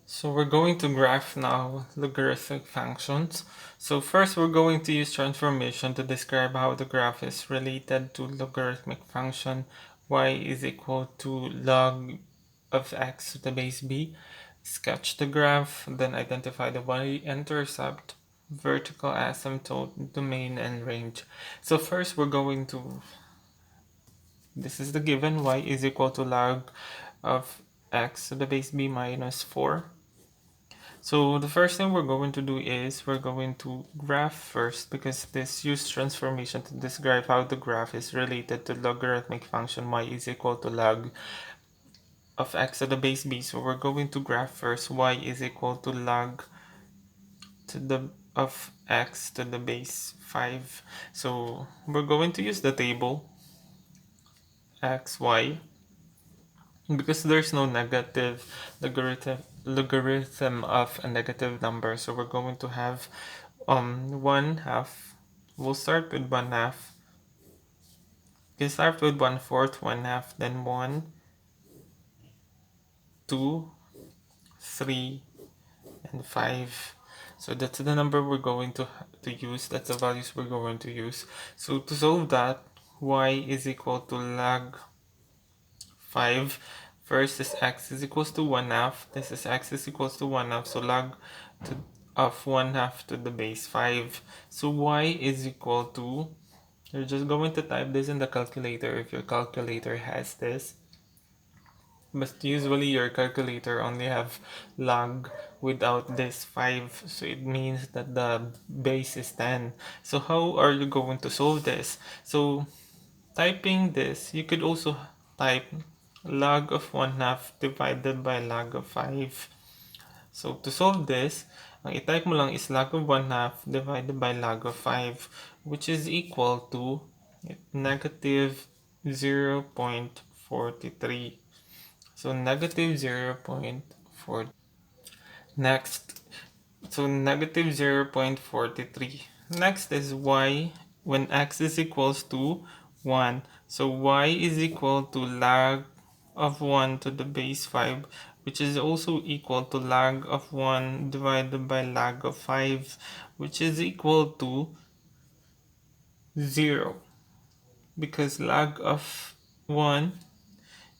So we're going to graph now logarithmic functions. So first we're going to use transformation to describe how the graph is related to logarithmic function y is equal to log of x to the base b. Sketch the graph, then identify the y-intercept, vertical asymptote, domain, and range. So first we're going to, this is the given, y is equal to log of x to the base b minus 4. So the first thing we're going to do is we're going to graph first, because this use transformation to describe how the graph is related to logarithmic function y is equal to log of x to the base b. So we're going to graph first y is equal to log to the of x to the base 5. So we're going to use the table xy, because there's no negative logarithm of a negative number, so we're going to have 1/2. We'll start with 1/2. You can start with 1/4, 1/2, then 1, 2, 3, and 5. So that's the number we're going to use. That's the values we're going to use. So to solve that, y is equal to log 5. First is x is equals to 1/2. This is x is equals to 1/2. So log of 1/2 to the base 5. So y is equal to, you're just going to type this in the calculator if your calculator has this. But usually your calculator only have log without this 5. So it means that the base is 10. So how are you going to solve this? So typing this, you could also type log of 1/2 divided by log of 5. So to solve this, ang i-type mo lang is log of 1/2 divided by log of 5, which is equal to negative 0.43. So negative 0.4. Next, so negative 0.43. Next is y when x is equals to 1. So y is equal to log of 1 to the base 5, which is also equal to log of 1 divided by log of 5, which is equal to 0, because log of 1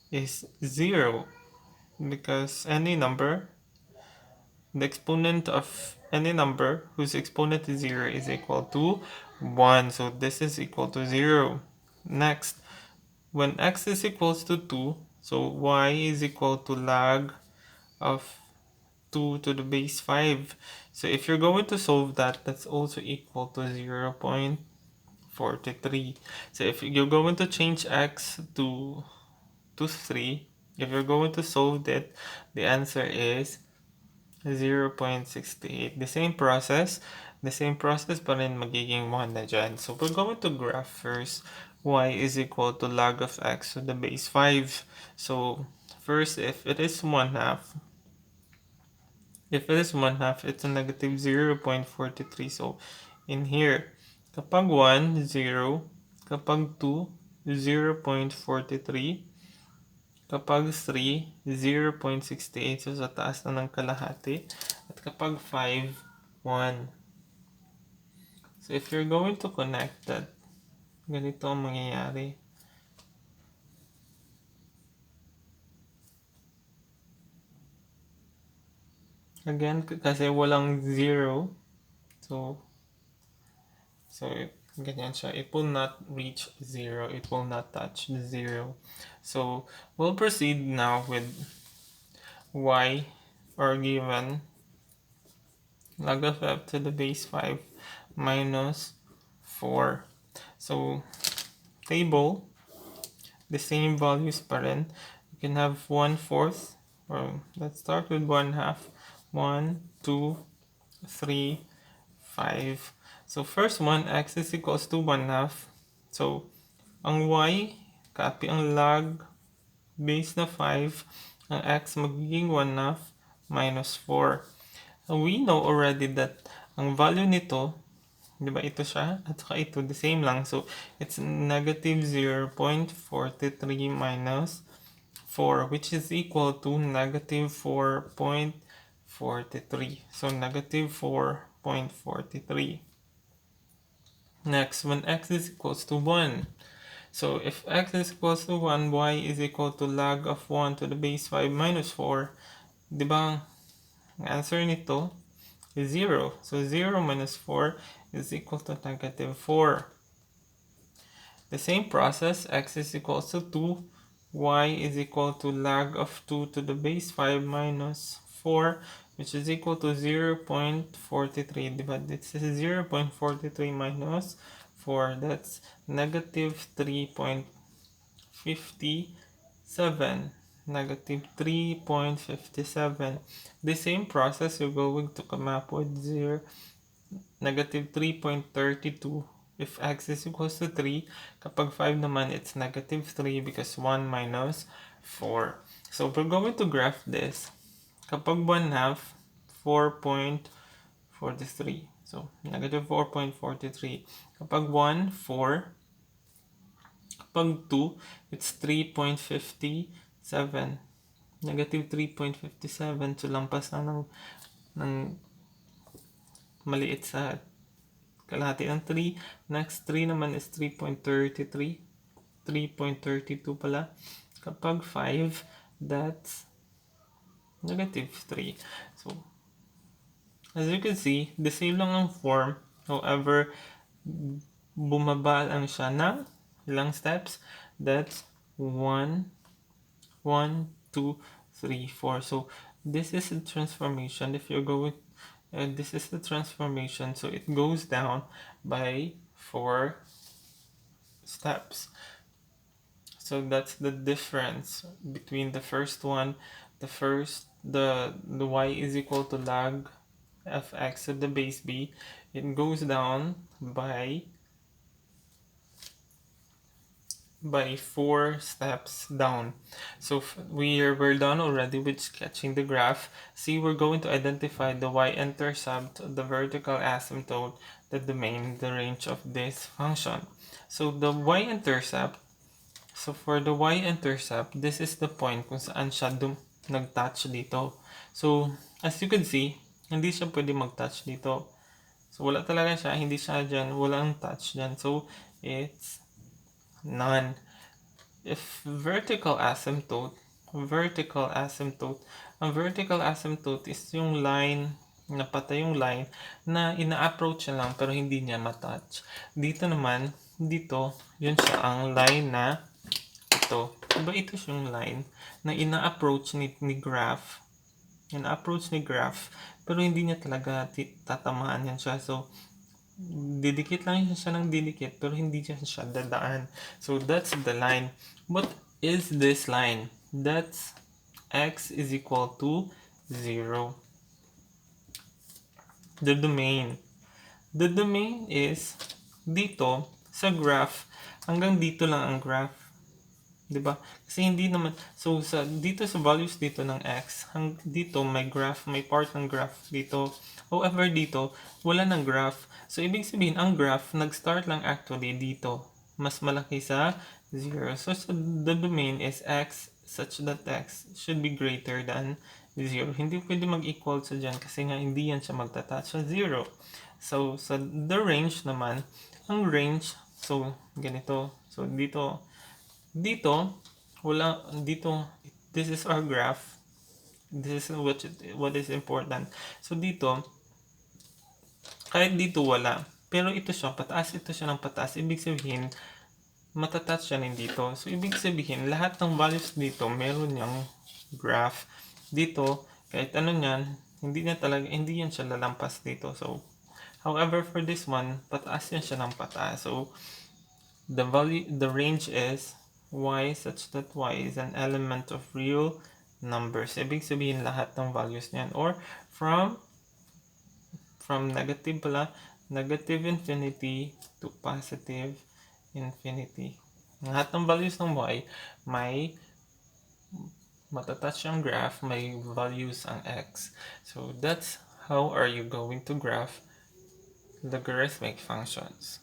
is 0, because any number, the exponent of any number whose exponent is 0 is equal to 1. So this is equal to 0. Next, when x is equals to 2, so y is equal to log of 2 to the base 5. So if you're going to solve that, that's also equal to 0.43. So if you're going to change x to 3, if you're going to solve it, the answer is 0.68. The same process pa rin magiging 1 na dyan. So we're going to graph first y is equal to log of x to the base 5. So first, if it is 1/2, it's a negative 0.43. So in here, kapag 1, 0, kapag 2, 0.43, kapag 3, 0.68, so sa taas na ng kalahati. At kapag 5, 1. So if you're going to connect that, ganito ang mangyayari. Again, kasi walang 0. So ganyan siya. It will not reach 0. It will not touch the 0. So we'll proceed now with y, or given log of f to the base 5 minus 4. So table, the same values pa rin. You can have 1/4, or let's start with 1/2. 1, 2, 3, 5. So first one, x is equals to 1/2. So ang y, copy ang log base na 5. Ang x magiging 1/2 minus 4. So we know already that ang value nito, di ba ito siya, at saka ito, the same lang. So it's negative 0.43 minus 4, which is equal to negative 4.5. 43. So negative 4.43. Next, when x is equals to 1. So if x is equals to 1, y is equal to log of 1 to the base 5 minus 4. Diba, ang answer nito is 0. So 0 minus 4 is equal to negative 4. The same process, x is equals to 2, y is equal to log of 2 to the base 5 minus 4, which is equal to 0.43. Diba? This is 0.43 minus 4. That's negative 3.57. Negative 3.57. The same process, you're going to come up with negative 3.32 if x is equals to 3. Kapag 5 naman, it's negative 3 because 1 minus 4. So we're going to graph this. Kapag 1/2, 4.43. So negative 4.43. Kapag 1, 4. Kapag 2, it's 3.57. Negative 3.57. So lampas na ng maliit sa kalahati ng 3. Next, 3 naman is 3.33. 3.32 pala. Kapag 5, that's negative 3. So, as you can see, the same lang ang form. However, bumaba lang siya ng ilang steps. That's 1, 1, 2, 3, 4. So, this is a transformation. If you're going this is the transformation, so it goes down by 4 steps. So that's the difference between the first one. The y is equal to log fx at the base b. It goes down by 4 steps down. So we're done already with sketching the graph. See, we're going to identify the y-intercept, the vertical asymptote, the domain, the range of this function. So the y-intercept, so for the y-intercept, this is the point kung saan siya nag-touch dito. So as you can see, hindi siya pwede mag-touch dito. So wala talaga siya, hindi siya dyan, walang touch dyan. So it's none. If vertical asymptote, ang vertical asymptote is yung line, napatay yung line na ina-approach niya lang pero hindi niya matouch. Dito naman, yun siya ang line na ito. Diba ito yung line na ina-approach ni graph. Ina-approach ni graph pero hindi niya talaga tatamaan yan siya. So, didikit lang siya ng didikit pero hindi siya dadaan. So that's the line. What is this line? That's x is equal to 0. The domain is dito sa graph, hanggang dito lang ang graph. Diba? Kasi hindi naman, so dito sa values dito ng x, dito may graph, may part ng graph dito. However dito, wala ng graph. So ibig sabihin, ang graph nag-start lang actually dito. Mas malaki sa 0. So the domain is x such that x should be greater than 0. Hindi pwede mag-equal sa dyan kasi nga hindi yan siya magtatouch sa 0. So sa the range naman, ang range, so ganito. So dito, wala, this is our graph. This is what is important. So dito, kahit dito wala, pero ito siya ng pataas. Ibig sabihin, matatouch siya din dito. So ibig sabihin, lahat ng values dito, meron niyang graph. Dito, kahit ano niyan, hindi yan siya lalampas dito. So, however, for this one, pataas yan siya ng pataas. So, the range is y such that y is an element of real numbers. Ibig sabihin lahat ng values niyan, or from negative infinity to positive infinity. Lahat ng values ng y may matatouch ang graph, may values ang x. So that's how are you going to graph logarithmic functions.